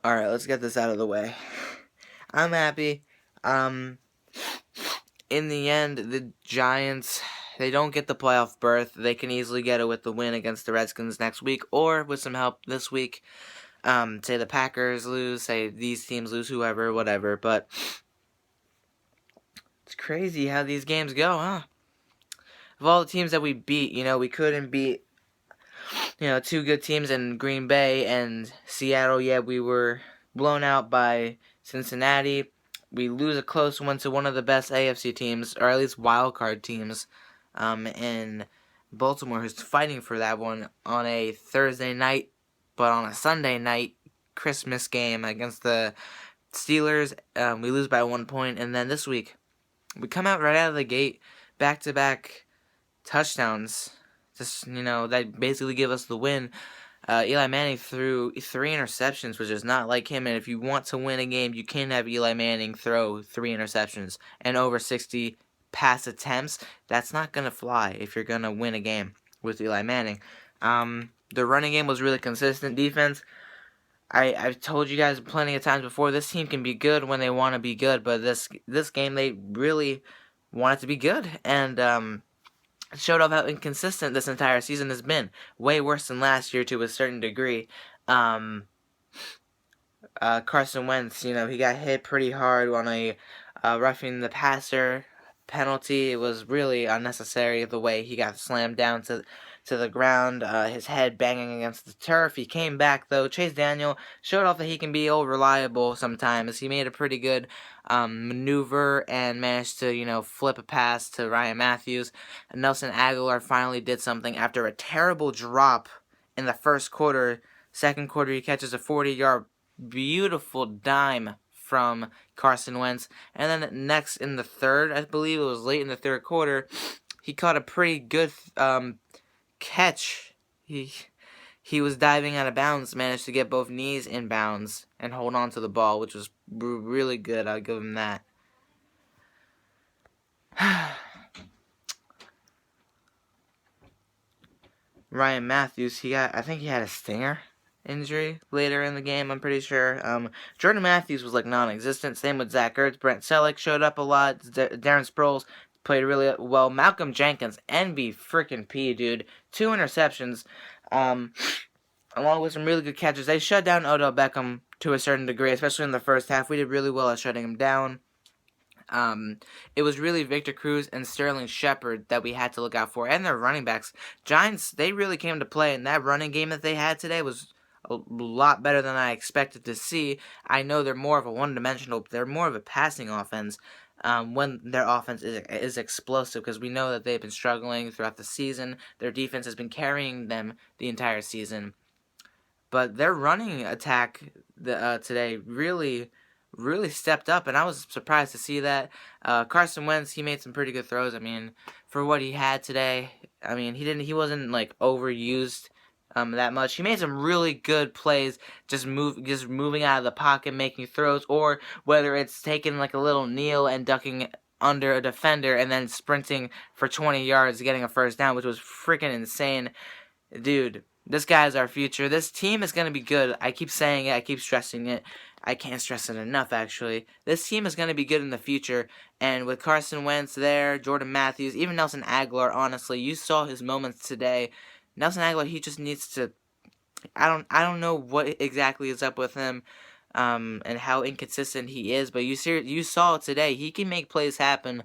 Alright, let's get this out of the way. I'm happy. In the end, the Giants, they don't get the playoff berth. They can easily get it with the win against the Redskins next week, or with some help this week. Say the Packers lose, say these teams lose, whoever, whatever. But it's crazy how these games go, huh? Of all the teams that we beat, we couldn't beat, two good teams in Green Bay and Seattle. Yeah, we were blown out by Cincinnati. We lose a close one to one of the best AFC teams, or at least wild card teams, in Baltimore, who's fighting for that one on a Thursday night, but on a Sunday night Christmas game against the Steelers. We lose by 1 point, and then this week we come out right out of the gate, back-to-back touchdowns. Just, that basically give us the win. Eli Manning threw 3 interceptions, which is not like him. And if you want to win a game, you can't have Eli Manning throw 3 interceptions and over 60 pass attempts. That's not going to fly if you're going to win a game with Eli Manning. The running game was really consistent. Defense, I've told you guys plenty of times before, this team can be good when they want to be good. But this game, they really want it to be good. And showed off how inconsistent this entire season has been. Way worse than last year to a certain degree. Carson Wentz, he got hit pretty hard on a roughing the passer penalty. It was really unnecessary the way he got slammed down to the ground, his head banging against the turf. He came back, though. Chase Daniel showed off that he can be reliable sometimes. He made a pretty good maneuver and managed to, flip a pass to Ryan Matthews. And Nelson Agholor finally did something after a terrible drop in the first quarter. Second quarter, he catches a 40-yard beautiful dime from Carson Wentz. And then next in the third, I believe it was late in the third quarter, he caught a pretty good catch. He was diving out of bounds, managed to get both knees in bounds and hold on to the ball, which was really good. I'll give him that. Ryan Matthews, I think he had a stinger injury later in the game, I'm pretty sure. Jordan Matthews was non-existent. Same with Zach Ertz. Brent Selleck showed up a lot. Darren Sproles played really well. Malcolm Jenkins, NB freaking P, dude. 2 interceptions, along with some really good catches. They shut down Odell Beckham to a certain degree, especially in the first half. We did really well at shutting him down. It was really Victor Cruz and Sterling Shepard that we had to look out for, and their running backs. Giants, they really came to play, and that running game that they had today was a lot better than I expected to see. I know they're more of a one-dimensional, they're more of a passing offense when their offense is explosive, because we know that they've been struggling throughout the season. Their defense has been carrying them the entire season. But their running attack today really stepped up, and I was surprised to see that. Carson Wentz, he made some pretty good throws. I mean, for what he had today, I mean, he wasn't overused that much. He made some really good plays, just moving out of the pocket, making throws, or whether it's taking a little kneel and ducking under a defender and then sprinting for 20 yards, getting a first down, which was freaking insane. Dude, this guy's our future. This team is going to be good. I keep saying it. I keep stressing it. I can't stress it enough, actually. This team is going to be good in the future. And with Carson Wentz there, Jordan Matthews, even Nelson Agholor, honestly, you saw his moments today. Nelson Agholor, he just needs to... I don't know what exactly is up with him and how inconsistent he is. But you saw it today. He can make plays happen.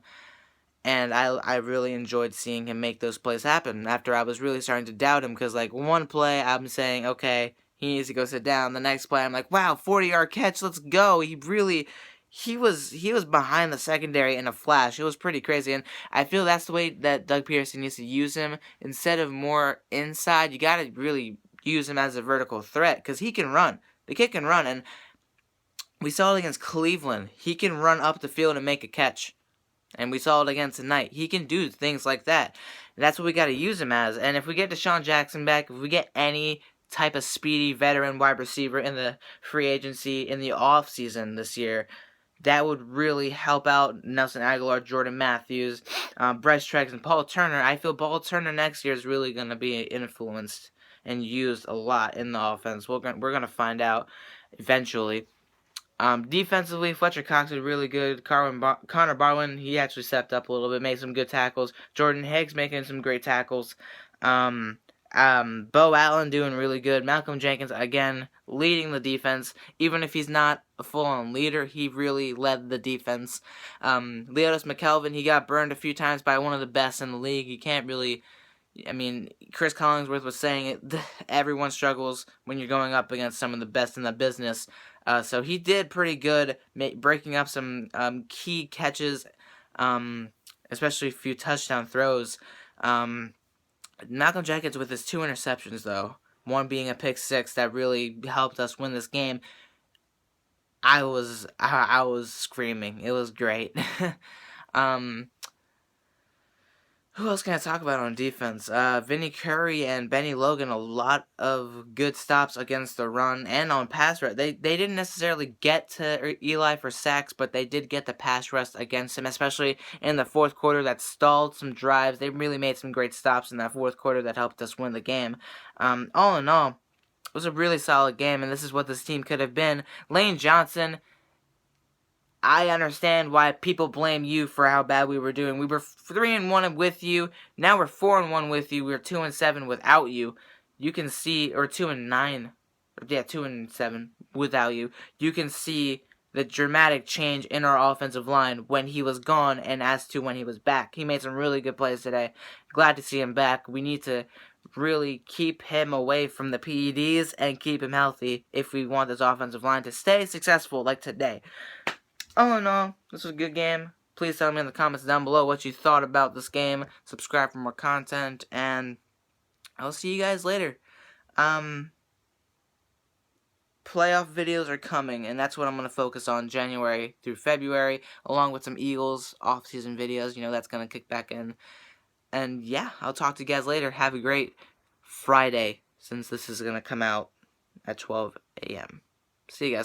And I really enjoyed seeing him make those plays happen after I was really starting to doubt him, because one play I'm saying, okay, he needs to go sit down. The next play I'm like, wow, 40-yard catch, let's go. He was behind the secondary in a flash. It was pretty crazy, and I feel that's the way that Doug Peterson needs to use him. Instead of more inside, you got to really use him as a vertical threat, because he can run. The kid can run, and we saw it against Cleveland. He can run up the field and make a catch. And we saw it again tonight. He can do things like that. That's what we got to use him as. And if we get Deshaun Jackson back, if we get any type of speedy veteran wide receiver in the free agency in the offseason this year, that would really help out Nelson Agholor, Jordan Matthews, Bryce Treggs, and Paul Turner. I feel Paul Turner next year is really going to be influenced and used a lot in the offense. We're going to find out. eventually. Defensively, Fletcher Cox was really good. Connor Barwin, he actually stepped up a little bit, made some good tackles. Jordan Higgs making some great tackles. Bo Allen doing really good. Malcolm Jenkins, again, leading the defense. Even if he's not a full-on leader, he really led the defense. Leotis McKelvin, he got burned a few times by one of the best in the league. You can't really... I mean, Chris Collinsworth was saying it. Everyone struggles when you're going up against some of the best in the business. So he did pretty good, breaking up some key catches, especially a few touchdown throws. Malcolm Jenkins with his 2 interceptions, though, one being a pick 6 that really helped us win this game. I was screaming. It was great. Who else can I talk about on defense? Vinny Curry and Benny Logan, a lot of good stops against the run and on pass rush. They didn't necessarily get to Eli for sacks, but they did get the pass rush against him, especially in the fourth quarter that stalled some drives. They really made some great stops in that fourth quarter that helped us win the game. All in all, it was a really solid game, and this is what this team could have been. Lane Johnson... I understand why people blame you for how bad we were doing. We were 3-1 with you. Now we're 4-1 with you. We're 2-7 without you. You can see, or 2-9. Yeah, 2-7 without you. You can see the dramatic change in our offensive line when he was gone and as to when he was back. He made some really good plays today. Glad to see him back. We need to really keep him away from the PEDs and keep him healthy if we want this offensive line to stay successful like today. All in all, this was a good game. Please tell me in the comments down below what you thought about this game. Subscribe for more content, and I'll see you guys later. Playoff videos are coming, and that's what I'm going to focus on January through February, along with some Eagles off-season videos. You know, that's going to kick back in. And yeah, I'll talk to you guys later. Have a great Friday, since this is going to come out at 12 a.m. See you guys.